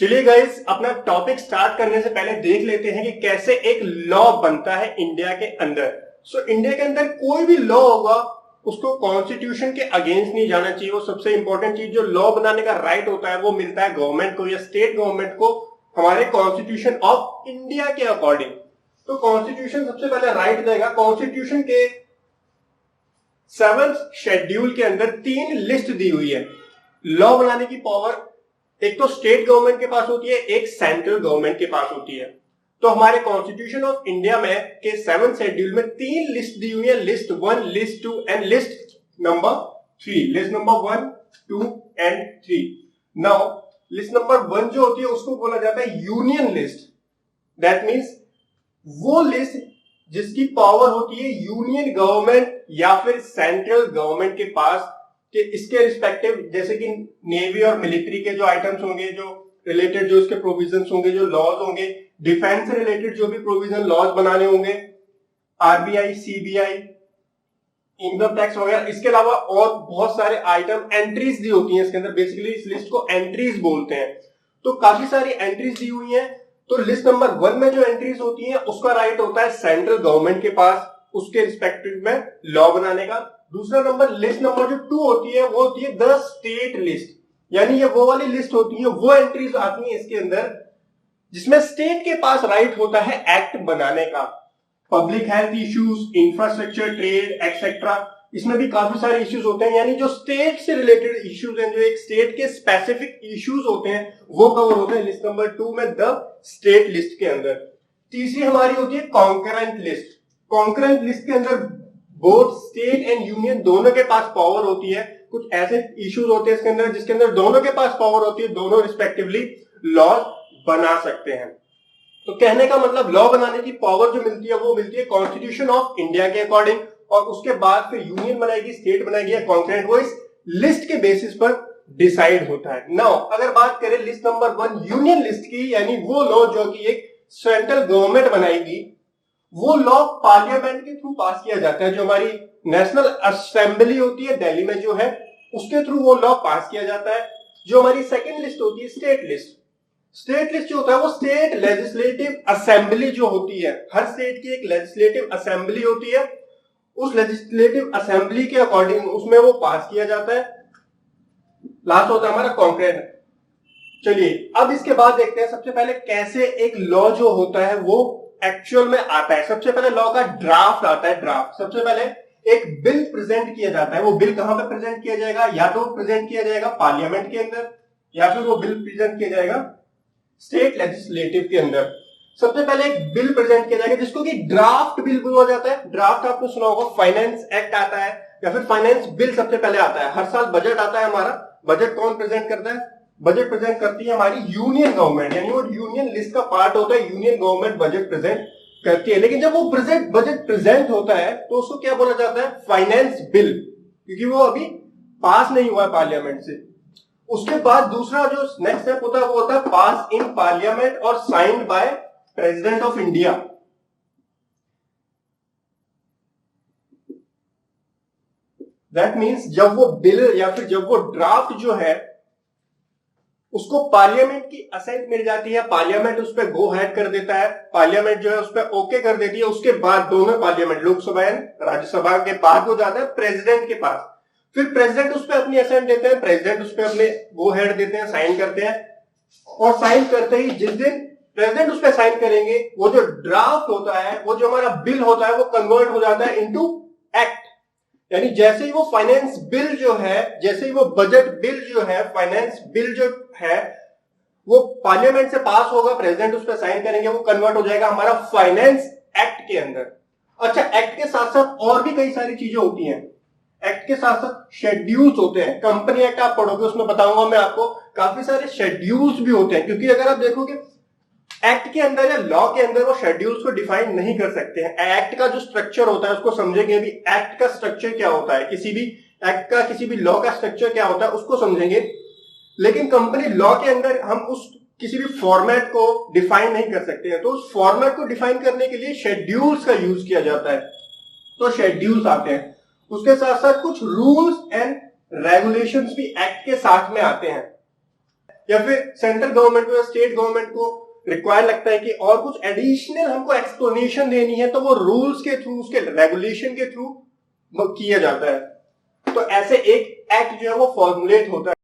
चलिए गाइस, अपना topic start करने से पहले देख लेते हैं कि कैसे एक लॉ बनता है इंडिया के अंदर। इंडिया के अंदर कोई भी लॉ होगा उसको कॉन्स्टिट्यूशन के अगेंस्ट नहीं जाना चाहिए। वो सबसे इंपॉर्टेंट चीज, जो लॉ बनाने का राइट होता है वो मिलता है गवर्नमेंट को या स्टेट गवर्नमेंट को हमारे कॉन्स्टिट्यूशन ऑफ इंडिया के अकॉर्डिंग। तो कॉन्स्टिट्यूशन सबसे पहले राइट देगा। कॉन्स्टिट्यूशन के 7th शेड्यूल के अंदर 3 लिस्ट दी हुई है। लॉ बनाने की पावर एक तो स्टेट गवर्नमेंट के पास होती है, एक सेंट्रल गवर्नमेंट के पास होती है। तो हमारे कॉन्स्टिट्यूशन ऑफ इंडिया में के 7th शेड्यूल में 3 लिस्ट दी हुई है, list 1, list 2 and list number 3। List number 1, 2 and 3। Now list number 1 जो होती है उसको बोला जाता है यूनियन लिस्ट। दैट मीन्स वो लिस्ट जिसकी पावर होती है यूनियन गवर्नमेंट या फिर सेंट्रल गवर्नमेंट के पास, कि इसके रिस्पेक्टिव जैसे कि नेवी और मिलिट्री के जो आइटम्स होंगे, जो रिलेटेड जो इसके प्रोविजंस होंगे, जो लॉज होंगे, डिफेंस से रिलेटेड जो भी प्रोविजन लॉज बनाने होंगे, आरबीआई, सीबीआई, इनकम टैक्स वगैरह, इसके अलावा और बहुत सारे आइटम एंट्रीज दी होती हैं इसके अंदर। बेसिकली इस लिस्ट को एंट्रीज बोलते हैं। तो काफी सारी एंट्रीज दी हुई हैं। तो लिस्ट नंबर 1 में जो एंट्रीज होती हैं उसका राइट होता है सेंट्रल गवर्नमेंट के पास उसके रिस्पेक्टिव में लॉ बनाने का। दूसरा नंबर, लिस्ट नंबर जो 2 होती है वो होती है द स्टेट लिस्ट, यानी ये वो वाली लिस्ट होती है, वो एंट्रीज आती हैं इसके अंदर जिसमें स्टेट के पास राइट होता है एक्ट बनाने का। Public health issues, infrastructure, trade etcetera, इसमें भी काफी सारे इश्यूज होते हैं। यानी जो स्टेट से रिलेटेड इश्यूज हैं, जो एक स्टेट के स्पेसिफिक इश्यूज होते हैं वो कवर होते हैं लिस्ट नंबर 2 में, द स्टेट लिस्ट के अंदर। तीसरी हमारी होती है कॉन्करेंट लिस्ट। कॉन्करेंट लिस्ट के अंदर बोथ स्टेट एंड यूनियन दोनों के पास पावर होती है। कुछ ऐसे इश्यूज होते हैं इसके अंदर जिसके अंदर दोनों के पास पावर होती है, दोनों रिस्पेक्टिवली लॉज बना सकते हैं। तो कहने का मतलब, लॉ बनाने की पावर जो मिलती है वो मिलती है कॉन्स्टिट्यूशन ऑफ इंडिया के अकॉर्डिंग, और उसके बाद फिर यूनियन बनाएगी, स्टेट बनाएगी या कॉन्करेंट, वो इस लिस्ट के बेसिस पर डिसाइड होता है। नाउ अगर बात करें लिस्ट नंबर 1 यूनियन लिस्ट की, यानी वो लॉ जो कि एक सेंट्रल गवर्नमेंट बनाएगी, वो लॉ पार्लियामेंट के थ्रू पास किया जाता है। जो हमारी नेशनल असेंबली होती है दिल्ली में जो है, उसके थ्रू वो लॉ पास किया जाता है। जो हमारी सेकंड लिस्ट होती है स्टेट लिस्ट। स्टेट लिस्ट जो होता है वो स्टेट लेजिस्लेटिव असेंबली जो होती है, हर स्टेट की एक लेजिस्लेटिव असेंबली होती है, उस लेजिस्लेटिव असेंबली के अकॉर्डिंग उसमें वो पास किया जाता है। लास्ट होता है हमारा कॉन्करेंट। चलिए अब इसके बाद देखते हैं सबसे पहले कैसे एक लॉ जो होता है वो एक्चुअल में आता है। सबसे पहले लॉ का ड्राफ्ट आता है। ड्राफ्ट सबसे पहले एक बिल प्रेजेंट किया जाता है। वो बिल कहां पे प्रेजेंट किया जाएगा? या तो प्रेजेंट किया जाएगा पार्लियामेंट के अंदर, या फिर वो बिल प्रेजेंट किया जाएगा स्टेट लेजिस्लेटिव के अंदर। सबसे पहले एक बिल प्रेजेंट किया जाएगा जिसको कि ड्राफ्ट बिल बोला जाता है। ड्राफ्ट आपने सुना होगा, फाइनेंस एक्ट आता है या फिर फाइनेंस बिल सबसे पहले आता है। हर साल बजट आता है हमारा। बजट कौन प्रेजेंट करता है? बजट प्रेजेंट करती है हमारी यूनियन गवर्नमेंट, यानी वो यूनियन लिस्ट का पार्ट होता है। यूनियन गवर्नमेंट बजट प्रेजेंट करती है। लेकिन जब वो बजट प्रेजेंट होता है तो उसको क्या बोला जाता है? फाइनेंस बिल, क्योंकि वो अभी पास नहीं हुआ है पार्लियामेंट से। उसके बाद दूसरा जो नेक्स्ट स्टेप होता है वो होता है पास इन पार्लियामेंट और signed by president of India. That means जब वो बिल या फिर जब वो ड्राफ्ट जो है उसको पार्लियामेंट की असेंट मिल जाती है, पार्लियामेंट उस पर गो हेड कर देता है, पार्लियामेंट जो है उस पर ओके कर देती है, उसके बाद दोनों पार्लियामेंट, लोकसभा एंड राज्यसभा के बाद वो जाता है प्रेसिडेंट के पास। फिर प्रेसिडेंट उस पर अपनी असेंट देते हैं, प्रेसिडेंट उस पर अपने गो हेड देते हैं, साइन करते हैं, और साइन करते ही जिस दिन प्रेसिडेंट उस पर साइन करेंगे, वो जो ड्राफ्ट होता है, वो जो हमारा बिल होता है, वो कन्वर्ट हो जाता है इनटू एक्ट। यानी जैसे ही वो फाइनेंस बिल जो है, जैसे ही वो बजट बिल जो है, फाइनेंस बिल जो है, वो पार्लियामेंट से पास होगा, प्रेसिडेंट उस पर साइन करेंगे, वो कन्वर्ट हो जाएगा हमारा फाइनेंस एक्ट के अंदर। अच्छा, एक्ट के साथ साथ और भी कई सारी चीजें होती हैं। एक्ट के साथ साथ शेड्यूल्स होते हैं। कंपनी एक्ट आप पढ़ोगे, उसमें बताऊंगा मैं आपको, काफी सारे शेड्यूल्स भी होते हैं। क्योंकि अगर आप देखोगे एक्ट के अंदर या लॉ के अंदर वो शेड्यूल्स को डिफाइन नहीं कर सकते हैं। एक्ट का जो स्ट्रक्चर होता है उसको समझेंगे अभी। एक्ट का स्ट्रक्चर क्या होता है, किसी भी एक्ट का, किसी भी लॉ का स्ट्रक्चर क्या होता है उसको समझेंगे। लेकिन कंपनी लॉ के अंदर हम उस किसी भी फॉर्मेट को डिफाइन नहीं कर सकते हैं। तो उस फॉर्मेट को डिफाइन करने के लिए शेड्यूल्स का यूज किया जाता है। तो शेड्यूल्स आते हैं। उसके साथ साथ कुछ रूल्स एंड रेगुलेशंस भी एक्ट के साथ में आते हैं। या फिर सेंट्रल गवर्नमेंट को या स्टेट गवर्नमेंट को रिक्वायर लगता है कि और कुछ एडिशनल हमको एक्सप्लेनेशन देनी है, तो वो रूल्स के थ्रू, उसके रेगुलेशन के थ्रू किया जाता है। तो ऐसे एक एक्ट जो है वो फॉर्मुलेट होता है।